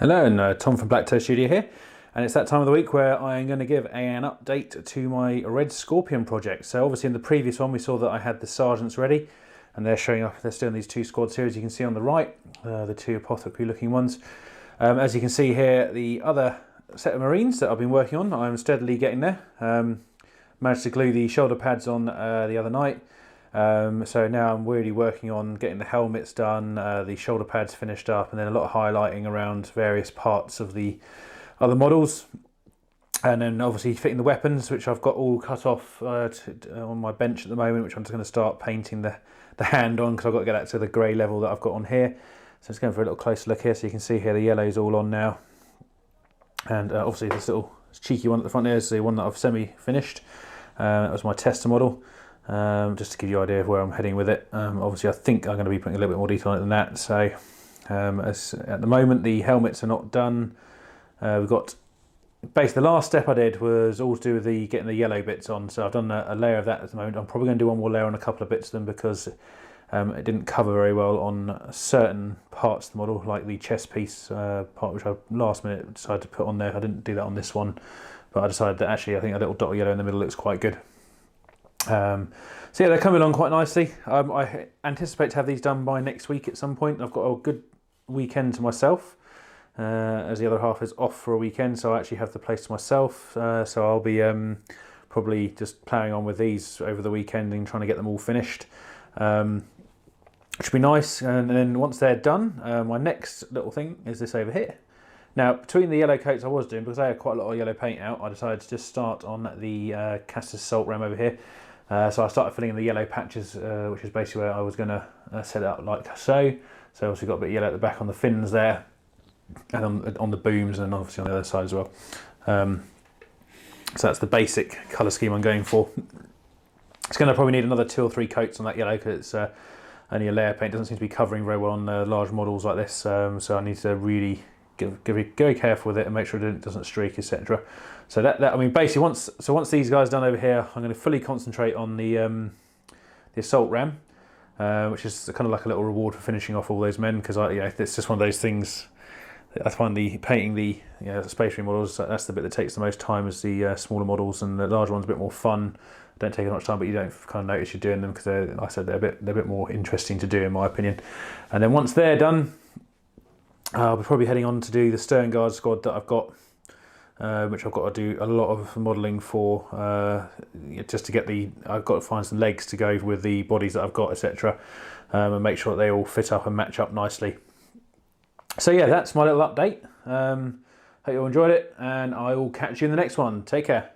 Hello, and Tom from BlackToad Studio here, and it's that time of the week where I'm going to give an update to my Red Scorpion project. So obviously in the previous one we saw that I had the sergeants ready, and they're showing up. They're still in these two squads here, as you can see on the right, the two apothecary looking ones. As you can see here, the other set of Marines that I've been working on, I'm steadily getting there. Managed to glue the shoulder pads on the other night. So now I'm really working on getting the helmets done, the shoulder pads finished up, and then a lot of highlighting around various parts of the other models. And then obviously fitting the weapons, which I've got all cut off on my bench at the moment, which I'm just going to start painting the hand on, because I've got to get that to the grey level that I've got on here. So just going for a little closer look here, so you can see here the yellow's all on now. And obviously this little cheeky one at the front here is the one that I've semi-finished. That was my tester model. Just to give you an idea of where I'm heading with it. Obviously I think I'm going to be putting a little bit more detail on it than that. So as at the moment the helmets are not done. We've got basically the last step I did was all to do with getting the yellow bits on. So I've done a layer of that at the moment. I'm probably going to do one more layer on a couple of bits of them, because it didn't cover very well on certain parts of the model, like the chest piece part, which I last minute decided to put on there. I didn't do that on this one, but I decided that actually I think a little dot of yellow in the middle looks quite good. So yeah, they're coming along quite nicely. I anticipate to have these done by next week at some point. I've got a good weekend to myself, as the other half is off for a weekend, so I actually have the place to myself. So I'll be probably just ploughing on with these over the weekend and trying to get them all finished, which would be nice. And then once they're done, my next little thing is this over here. Now, between the yellow coats I was doing, because I had quite a lot of yellow paint out, I decided to just start on the Castor's Salt Ram over here. So I started filling in the yellow patches, which is basically where I was going to set it up like so. So obviously got a bit of yellow at the back on the fins there, and on the booms, and obviously on the other side as well. So that's the basic colour scheme I'm going for. It's going to probably need another 2 or 3 coats on that yellow, because it's only a layer paint. It doesn't seem to be covering very well on large models like this. So I need to really be very careful with it and make sure it doesn't streak, etc. So that I mean, basically once these guys are done over here, I'm going to fully concentrate on the assault ram, which is kind of like a little reward for finishing off all those men, because it's just one of those things. I find painting the Space Marine models, that's the bit that takes the most time, is the smaller models, and the larger ones a bit more fun. Don't take as much time, but you don't kind of notice you're doing them, because like I said, they're a bit more interesting to do in my opinion. And then once they're done, I'll be probably heading on to do the Stern Guard squad that I've got, which I've got to do a lot of modelling for, just to get I've got to find some legs to go with the bodies that I've got, etc., and make sure that they all fit up and match up nicely. So yeah, that's my little update. Hope you all enjoyed it, and I will catch you in the next one. Take care.